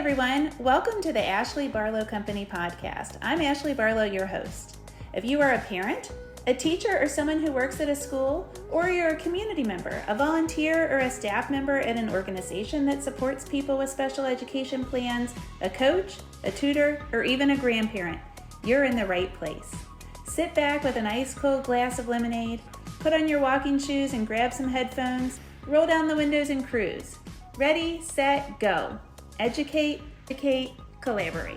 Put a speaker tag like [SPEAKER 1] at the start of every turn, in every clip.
[SPEAKER 1] everyone. Welcome to the Ashley Barlow Company podcast. I'm Ashley Barlow, your host. If you are a parent, a teacher, or someone who works at a school, or you're a community member, a volunteer, or a staff member at an organization that supports people with special education plans, a coach, a tutor, or even a grandparent, you're in the right place. Sit back with an ice cold glass of lemonade, put on your walking shoes and grab some headphones, roll down the windows and cruise. Ready, set, go. Educate, collaborate.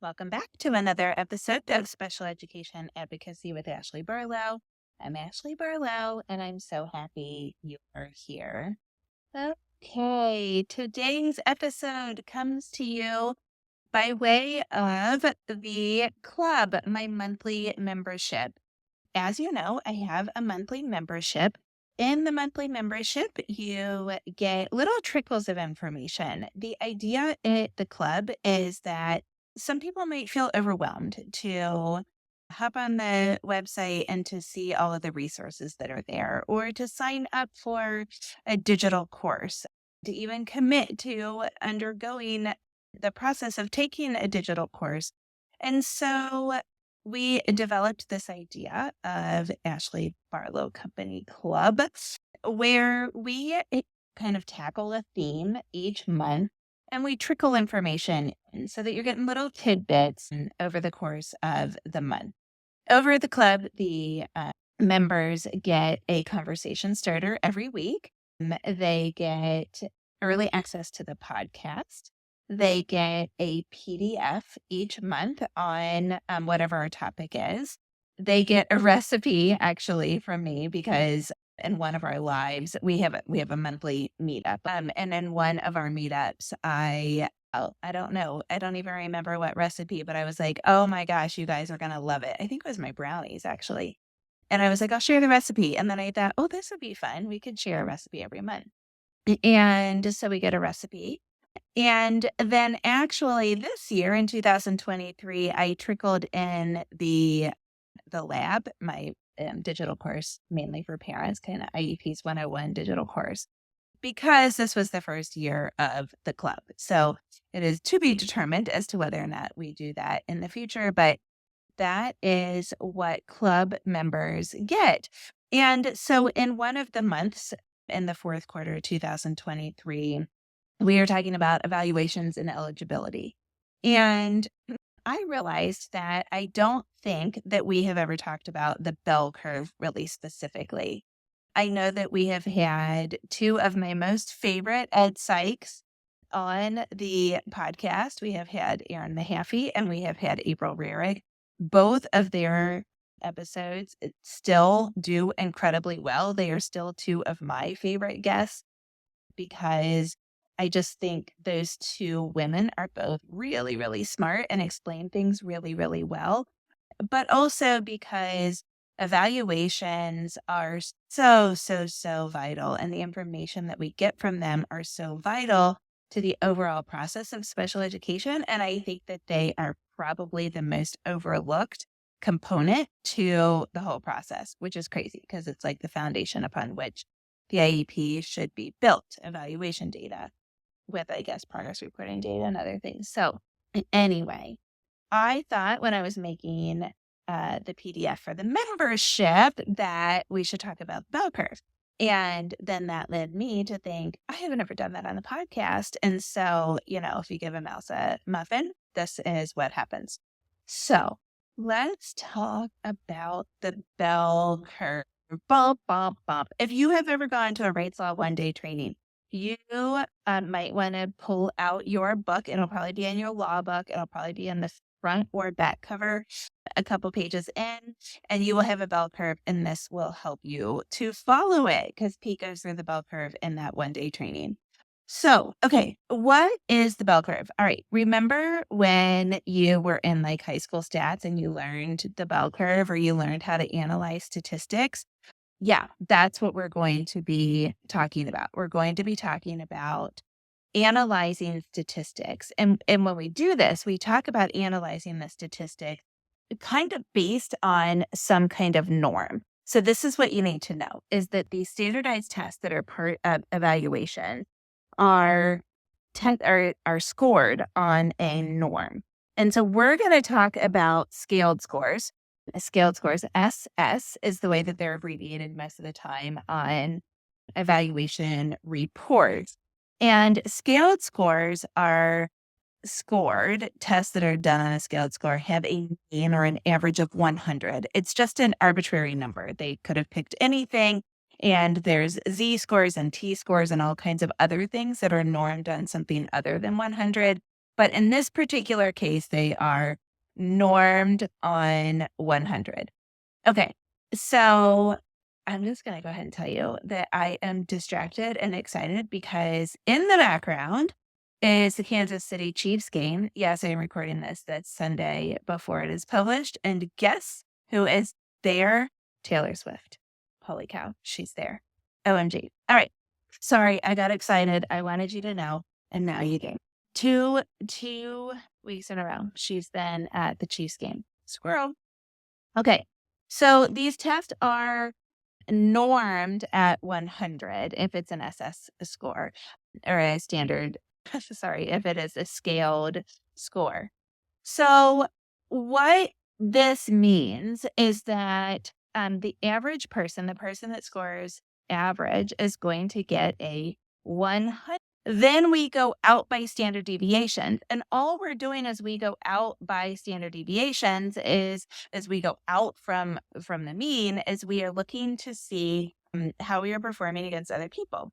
[SPEAKER 1] Welcome back to another episode of Special Education Advocacy with Ashley Barlow. I'm Ashley Barlow, and I'm so happy you are here. Okay, today's episode comes to you by way of the club, my monthly membership. As you know, I have a monthly membership. In the monthly membership, you get little trickles of information. The idea at the club is that some people might feel overwhelmed to hop on the website and to see all of the resources that are there, or to sign up for a digital course, to even commit to undergoing the process of taking a digital course. And so we developed this idea of Ashley Barlow Company Club, where we kind of tackle a theme each month and we trickle information in so that you're getting little tidbits over the course of the month. Over at the club, the members get a conversation starter every week. They get early access to the podcast. They get a PDF each month on whatever our topic is. They get a recipe actually from me because in one of our lives we have a monthly meetup, and in one of our meetups I don't know, I don't even remember what recipe, but I was like, oh my gosh, you guys are gonna love it. I think it was my brownies actually, and I was like, I'll share the recipe, and then I thought, oh, this would be fun. We could share a recipe every month, and so we get a recipe. And then actually this year in 2023, I trickled in the lab, my digital course, mainly for parents, kind of IEPs 101 digital course, because this was the first year of the club. So it is to be determined as to whether or not we do that in the future, but that is what club members get. And so in one of the months in the fourth quarter of 2023, we are talking about evaluations and eligibility. And I realized that I don't think that we have ever talked about the bell curve really specifically. I know that we have had two of my most favorite ed psychs on the podcast. We have had Erin Mahaffey and we have had April Rarick. Both of their episodes still do incredibly well. They are still two of my favorite guests because I just think those two women are both really, really smart and explain things really, really well. But also because evaluations are so vital, and the information that we get from them are so vital to the overall process of special education. And I think that they are probably the most overlooked component to the whole process, which is crazy because it's like the foundation upon which the IEP should be built, evaluation data, with, I guess, progress reporting data and other things. So anyway, I thought when I was making the PDF for the membership that we should talk about the bell curve. And then that led me to think, I haven't ever done that on the podcast. And so, if you give a mouse a muffin, this is what happens. So let's talk about the bell curve. Bump, bump, bump. If you have ever gone to a Rates Law one-day training, you might want to pull out your book. It'll probably be in your law book. It'll probably be in the front or back cover, a couple pages in, and you will have a bell curve, and this will help you to follow it because Pete goes through the bell curve in that one-day training. So, okay, what is the bell curve? All right, remember when you were in like high school stats and you learned the bell curve, or you learned how to analyze statistics? Yeah, that's what we're going to be talking about. We're going to be talking about analyzing statistics. And when we do this, we talk about analyzing the statistic kind of based on some kind of norm. So this is what you need to know, is that these standardized tests that are part of evaluation are
[SPEAKER 2] are scored on a norm. And so we're going to talk about scaled scores. Scaled scores, SS, is the way that they're abbreviated most of the time on evaluation reports. And scaled scores are tests that are done on a scaled score have a mean or an average of 100. It's just an arbitrary number. They could have picked anything. And there's Z scores and T scores and all kinds of other things that are normed on something other than 100. But in this particular case, they are normed on 100. Okay. So I'm just going to go ahead and tell you that I am distracted and excited because in the background is the Kansas City Chiefs game. Yes, I am recording this. That's Sunday before it is published. And guess who is there? Taylor Swift. Holy cow, she's there. OMG. All right. Sorry, I got excited. I wanted you to know. And now you do. Two weeks in a row, she's been at the Chiefs game. Squirrel. Okay. So these tests are normed at 100 if it's an SS score or a standard, sorry, if it is a scaled score. So what this means is that the average person, the person that scores average, is going to get a 100. Then we go out by standard deviations. And all we're doing as we go out by standard deviations is, as we go out from the mean, is we are looking to see how we are performing against other people.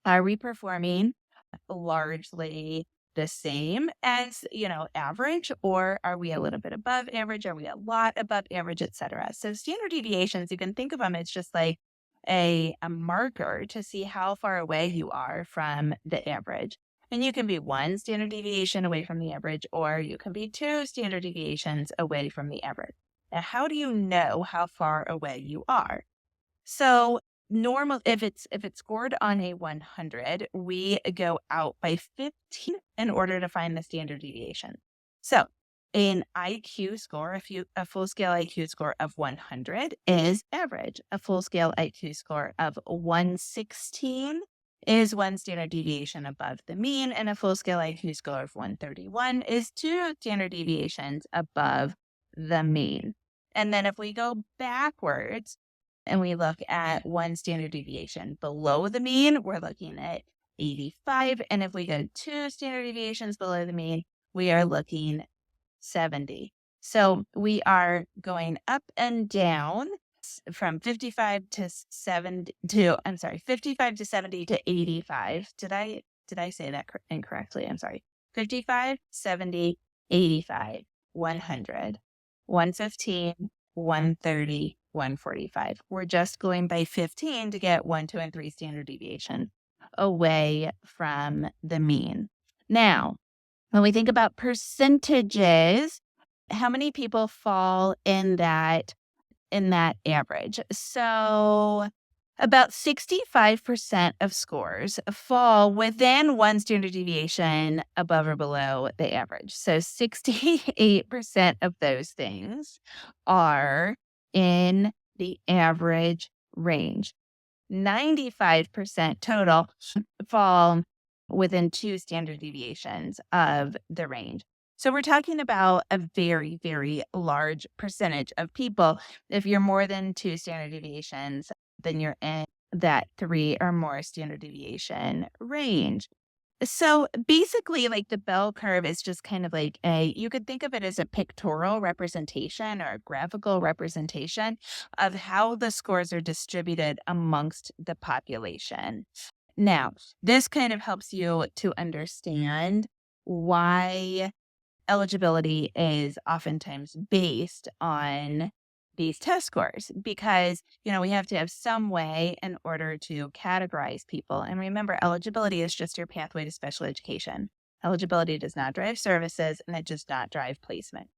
[SPEAKER 2] Are we performing largely the same as, average, or are we a little bit above average? Are we a lot above average, et cetera? So standard deviations, you can think of them as just like a marker to see how far away you are from the average. And you can be one standard deviation away from the average, or you can be two standard deviations away from the average. Now, how do you know how far away you are? So normal, if it's scored on a 100, we go out by 15 in order to find the standard deviation. So an IQ score, a full scale IQ score of 100 is average. A full scale IQ score of 116 is one standard deviation above the mean, and a full scale IQ score of 131 is two standard deviations above the mean. And then if we go backwards, and we look at one standard deviation below the mean, we're looking at 85. And if we go two standard deviations below the mean, we are looking 70. So we are going up and down from 55 to 70 to 85. Did I say that incorrectly? I'm sorry. 55, 70, 85, 100, 115, 130, 145. We're just going by 15 to get 1, 2, and 3 standard deviation away from the mean. Now, when we think about percentages, how many people fall in that average? So about 65% of scores fall within one standard deviation above or below the average. So 68% of those things are in the average range. 95% total fall within two standard deviations of the range. So we're talking about a very, very large percentage of people. If you're more than two standard deviations, then you're in that 3 or more standard deviation range. So basically, like the bell curve is just kind of like you could think of it as a pictorial representation or a graphical representation of how the scores are distributed amongst the population. Now, this kind of helps you to understand why eligibility is oftentimes based on these test scores, because, we have to have some way in order to categorize people. And remember, eligibility is just your pathway to special education. Eligibility does not drive services, and it does not drive placement.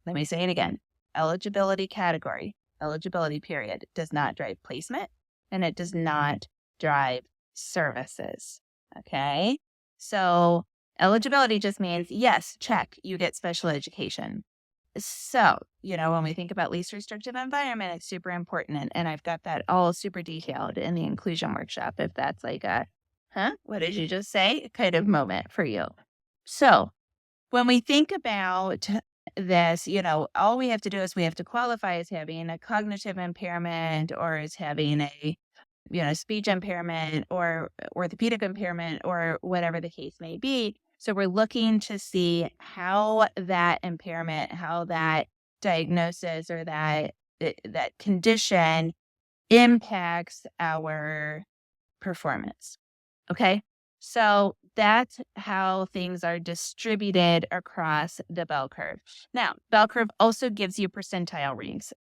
[SPEAKER 2] Let me say it again. Eligibility category, eligibility period, does not drive placement, and it does not drive services. Okay? So eligibility just means, yes, check, you get special education. So, when we think about least restrictive environment, it's super important. And I've got that all super detailed in the inclusion workshop, if that's like a huh? What did you just say? Kind of moment for you. So when we think about this, all we have to do is we have to qualify as having a cognitive impairment or as having a, speech impairment or orthopedic impairment or whatever the case may be. So we're looking to see how that impairment, how that diagnosis or that condition impacts our performance. Okay. So that's how things are distributed across the bell curve. Now, bell curve also gives you percentile ranks.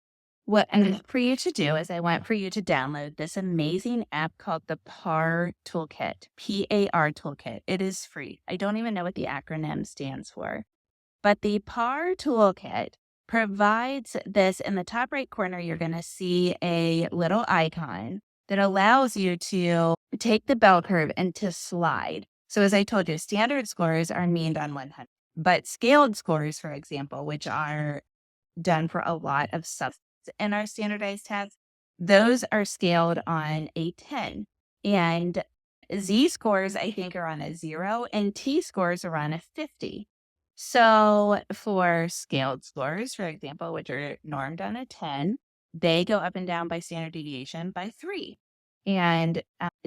[SPEAKER 2] What I want for you to do is I want for you to download this amazing app called the PAR Toolkit, PAR Toolkit. It is free. I don't even know what the acronym stands for, but the PAR Toolkit provides this. In the top right corner, you're going to see a little icon that allows you to take the bell curve and to slide. So as I told you, standard scores are meaned on 100, but scaled scores, for example, which are done for a lot of substance in our standardized tests, those are scaled on a 10. And Z scores, I think, are on a 0, and T scores are on a 50. So for scaled scores, for example, which are normed on a 10, they go up and down by standard deviation by 3. And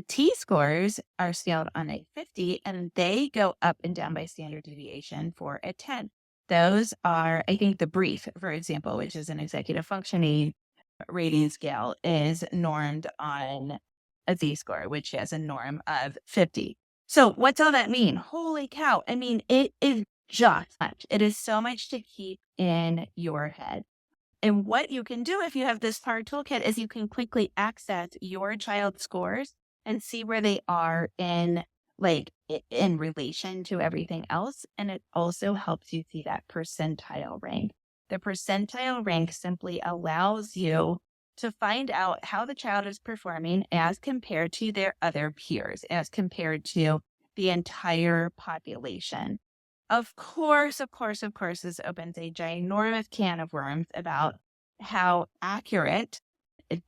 [SPEAKER 2] T scores are scaled on a 50, and they go up and down by standard deviation for a 10. Those are, I think, the brief, for example, which is an executive functioning rating scale, is normed on a Z score, which has a norm of 50. So what's all that mean? Holy cow. I mean, it is just much. It is so much to keep in your head. And what you can do if you have this PAR toolkit is you can quickly access your child's scores and see where they are in relation to everything else. And it also helps you see that percentile rank. The percentile rank simply allows you to find out how the child is performing as compared to their other peers, as compared to the entire population. Of course, this opens a ginormous can of worms about how accurate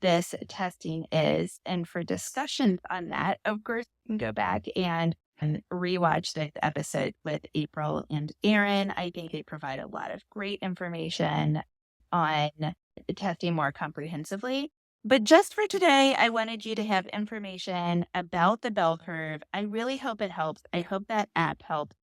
[SPEAKER 2] this testing is. And for discussions on that, of course, you can go back and rewatch this episode with April and Aaron. I think they provide a lot of great information on testing more comprehensively. But just for today, I wanted you to have information about the bell curve. I really hope it helps. I hope that app helps.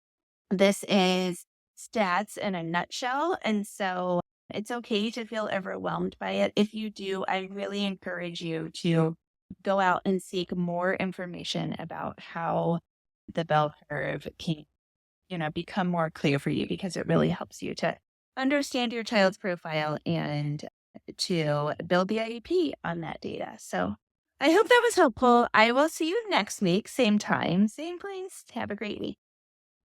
[SPEAKER 2] This is stats in a nutshell. And so it's okay to feel overwhelmed by it. If you do, I really encourage you to go out and seek more information about how the bell curve can, become more clear for you, because it really helps you to understand your child's profile and to build the IEP on that data. So I hope that was helpful. I will see you next week, same time, same place. Have a great week.